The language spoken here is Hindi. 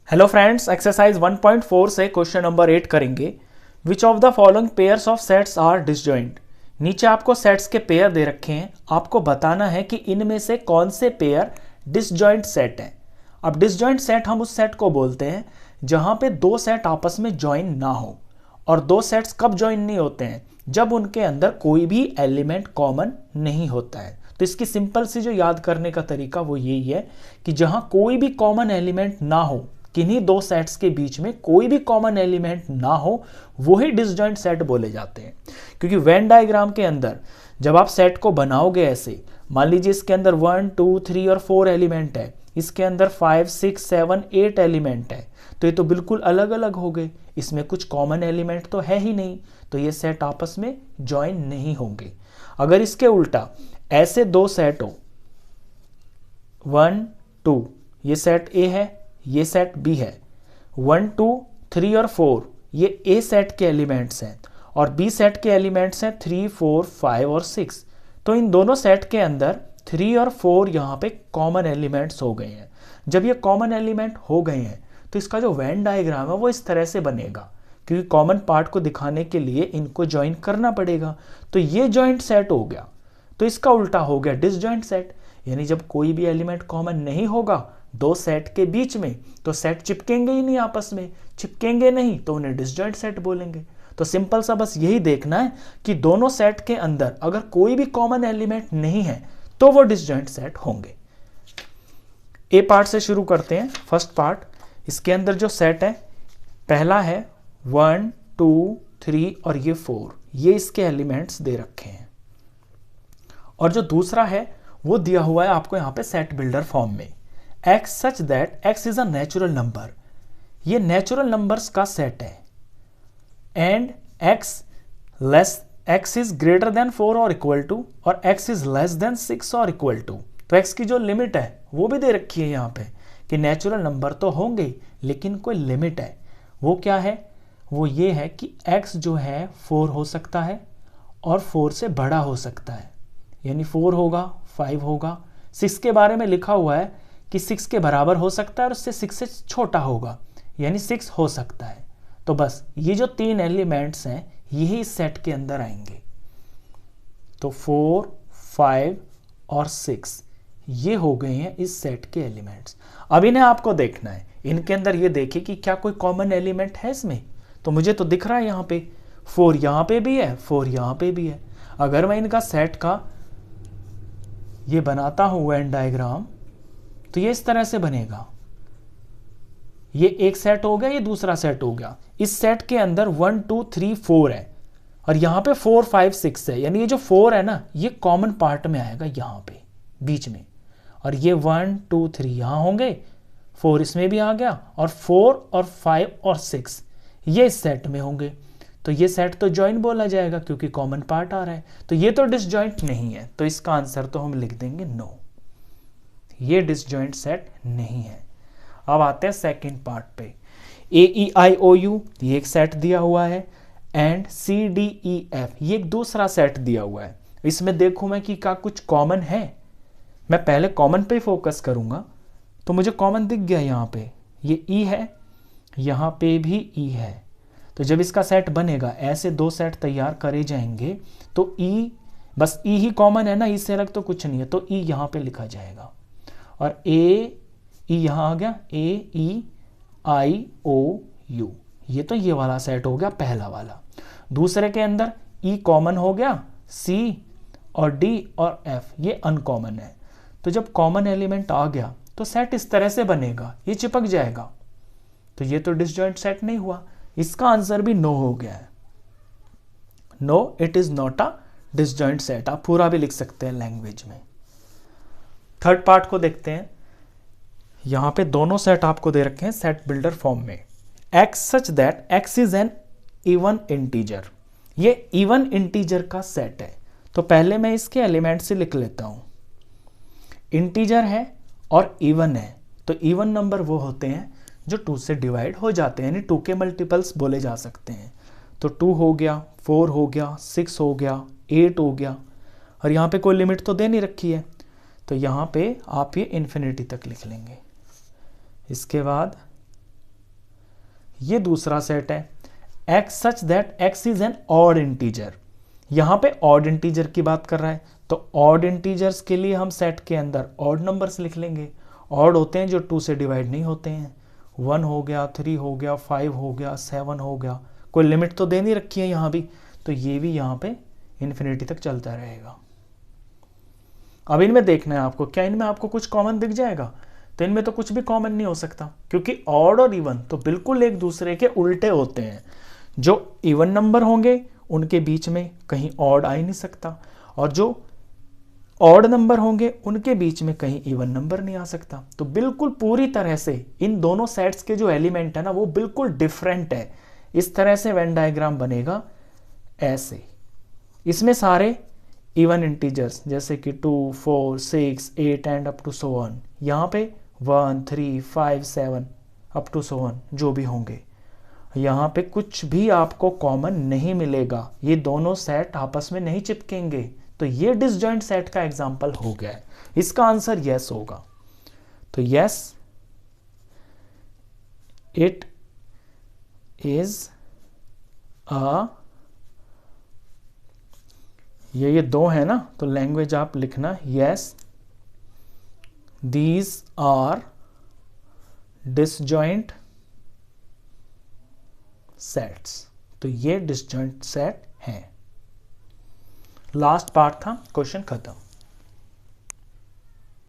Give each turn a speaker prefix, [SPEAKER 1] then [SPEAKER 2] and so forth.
[SPEAKER 1] हेलो फ्रेंड्स, एक्सरसाइज 1.4 से क्वेश्चन नंबर 8 करेंगे। Which of the following pairs of sets are disjoint. नीचे आपको सेट्स के पेयर दे रखे हैं, आपको बताना है कि इनमें से कौन से पेयर डिसजॉइंट सेट हैं। अब डिसजॉइंट सेट हम उस सेट को बोलते हैं जहां पे दो सेट आपस में ज्वाइन ना हो। और दो सेट्स कब ज्वाइन नहीं होते हैं? जब उनके अंदर कोई भी एलिमेंट कॉमन नहीं होता है। तो इसकी सिंपल सी जो याद करने का तरीका वो यही है कि जहां कोई भी कॉमन एलिमेंट ना हो, किन्हीं दो सेट्स के बीच में कोई भी कॉमन एलिमेंट ना हो, वो ही डिसजॉइंट सेट बोले जाते हैं। क्योंकि वेन डायग्राम के अंदर जब आप सेट को बनाओगे ऐसे, मान लीजिए इसके अंदर 1 2 3 और 4 एलिमेंट है, इसके अंदर 5 6 7 8 एलिमेंट है, तो ये तो बिल्कुल अलग अलग हो गए, इसमें कुछ कॉमन एलिमेंट तो है ही नहीं, तो ये सेट आपस में ज्वाइन नहीं होंगे। अगर इसके उल्टा ऐसे दो सेट हो 1 2, ये सेट ए है, ये सेट बी है, 1 2 3 और 4 ये ए सेट के एलिमेंट्स हैं और बी सेट के एलिमेंट्स हैं 3 4 5 और 6। तो इन दोनों सेट के अंदर 3 और 4 यहाँ पे कॉमन एलिमेंट्स हो गए हैं। जब ये कॉमन एलिमेंट हो गए हैं तो इसका जो वेन डायग्राम है वो इस तरह से बनेगा, क्योंकि कॉमन पार्ट को दिखाने के लिए इनको ज्वाइन करना पड़ेगा। तो ये ज्वाइंट सेट हो गया, तो इसका उल्टा हो गया डिसजॉइंट सेट। यानी जब कोई भी एलिमेंट कॉमन नहीं होगा दो सेट के बीच में, तो सेट चिपकेंगे ही नहीं, आपस में चिपकेंगे नहीं तो उन्हें डिसजॉइंट सेट बोलेंगे। तो सिंपल सा बस यही देखना है कि दोनों सेट के अंदर अगर कोई भी कॉमन एलिमेंट नहीं है तो वो डिसजॉइंट सेट होंगे। ए पार्ट से शुरू करते हैं। फर्स्ट पार्ट, इसके अंदर जो सेट है पहला है 1 2 3 और ये 4, ये इसके एलिमेंट्स दे रखे हैं। और जो दूसरा है वो दिया हुआ है आपको यहाँ पे सेट बिल्डर फॉर्म में, x such that x is a natural number। ये नेचुरल नंबर्स का सेट है। And x is greater than 4 और इक्वल टू, और x is less than 6 और इक्वल टू। तो x की जो लिमिट है वो भी दे रखी है यहाँ पे कि नेचुरल नंबर तो होंगे लेकिन कोई लिमिट है। वो क्या है? वो ये है कि x जो है 4 हो सकता है और 4 से बड़ा हो सकता है, यानी 4 होगा 5 होगा। 6 के बारे में लिखा हुआ है कि 6 के बराबर हो सकता है और उससे 6 से छोटा होगा, यानी 6 हो सकता है। तो बस ये जो तीन एलिमेंट्स हैं यही इस सेट के अंदर आएंगे। तो 4 5 और 6 ये हो गए हैं इस सेट के एलिमेंट्स। अब इन्हें आपको देखना है, इनके अंदर ये देखिए कि क्या कोई कॉमन एलिमेंट है इसमें। तो मुझे तो दिख रहा है यहाँ पे 4 यहाँ पे भी है, 4 यहाँ पे भी है। अगर मैं इनका सेट का ये बनाता हूं वेन डायग्राम, तो ये इस तरह से बनेगा। ये एक सेट हो गया, ये दूसरा सेट हो गया। इस सेट के अंदर 1 2 3 4 है और यहाँ पे 4 5 6 है, यानी ये जो 4 है ना ये कॉमन पार्ट में आएगा यहाँ पे बीच में। और ये 1 2 3 यहाँ होंगे, 4 इसमें भी आ गया, और 4 और 5 और 6 ये इस सेट में होंगे। तो ये सेट तो ज्वाइन बोला जाएगा क्योंकि कॉमन पार्ट आ रहा है। तो ये तो डिसजॉइंट नहीं है, तो इसका आंसर तो हम लिख देंगे नो, ये डिसजॉइंट सेट नहीं है। अब आते हैं सेकंड पार्ट पे। AEIOU ये एक सेट दिया हुआ है, एंड CDEF ये एक दूसरा सेट दिया हुआ है। इसमें देखूं मैं कि क्या कुछ कॉमन है। मैं पहले कॉमन पे फोकस करूंगा, तो मुझे कॉमन दिख गया यहाँ पे, ये E है, यहाँ पे भी E है। तो जब इसका सेट बनेगा ऐसे दो सेट तैयार करे जाएंगे तो E, बस E ही कॉमन है ना, E से अलग तो कुछ नहीं है, तो E यहाँ पे लिखा जाएगा। और ए ई यहाँ आ गया, AEIOU, ये तो ये वाला सेट हो गया पहला वाला। दूसरे के अंदर E कॉमन हो गया, C और D और F ये अनकॉमन है। तो जब कॉमन एलिमेंट आ गया तो सेट इस तरह से बनेगा, ये चिपक जाएगा। तो ये तो डिसजॉइंट सेट नहीं हुआ, इसका आंसर भी नो हो गया है। No, it is not a disjoint set. आप पूरा भी लिख सकते हैं लैंग्वेज में। थर्ड पार्ट को देखते हैं। यहां पे दोनों सेट आपको दे रखे हैं सेट बिल्डर फॉर्म में। x such that x is an even integer, ये इवन इंटीजर का सेट है। तो पहले मैं इसके एलिमेंट से लिख लेता हूं। इंटीजर है और इवन है, तो इवन नंबर वो होते हैं जो 2 से डिवाइड हो जाते हैं, यानी 2 के मल्टीपल्स बोले जा सकते हैं। तो 2 हो गया, 4 हो गया, 6 हो गया, 8 हो गया, और यहाँ पे कोई लिमिट तो दे नहीं रखी है, तो यहाँ पे आप ये इन्फिनिटी तक लिख लेंगे। इसके बाद ये दूसरा सेट है, x such that x is an odd integer. यहां पे ऑड इंटीजर की बात कर रहा है, तो ऑड इंटीजर्स के लिए हम सेट के अंदर ऑड नंबर्स लिख लेंगे। ऑड होते हैं जो 2 से डिवाइड नहीं होते हैं। 1 हो गया, 3 हो गया, 5 हो गया, 7 हो गया, कोई लिमिट तो दे नहीं रखी है यहाँ भी, तो ये भी यहाँ पे इन्फिनिटी तक चलता रहेगा। अब इनमें देखना है आपको, क्या इनमें आपको कुछ कॉमन दिख जाएगा? तो इनमें तो कुछ भी कॉमन नहीं हो सकता, क्योंकि ऑड और इवन तो बिल्कुल एक दूसरे के उल्टे होते हैं। जो इवन नंबर होंगे उनके बीच में कहीं ऑड आ ही नहीं सकता, और जो ऑड नंबर होंगे उनके बीच में कहीं इवन नंबर नहीं आ सकता। तो बिल्कुल पूरी तरह से इन दोनों सेट्स के जो एलिमेंट है ना, वो बिल्कुल डिफरेंट है। इस तरह से वेन डायग्राम बनेगा ऐसे। इसमें सारे इवन इंटीजर्स जैसे कि 2, 4, 6, 8 and up to so on, यहाँ पे 1, 3, 5, 7 अप टू सो ऑन जो भी होंगे, यहाँ पे कुछ भी आपको कॉमन नहीं मिलेगा। ये दोनों सेट आपस में नहीं चिपकेंगे, तो ये डिसजॉइंट सेट का एग्जांपल हो गया है। इसका आंसर यस होगा। तो यस, इट इज अ, ये दो है ना, तो लैंग्वेज आप लिखना yes these are disjoint sets. तो ये डिसजॉइंट सेट हैं। लास्ट पार्ट था, क्वेश्चन खत्म।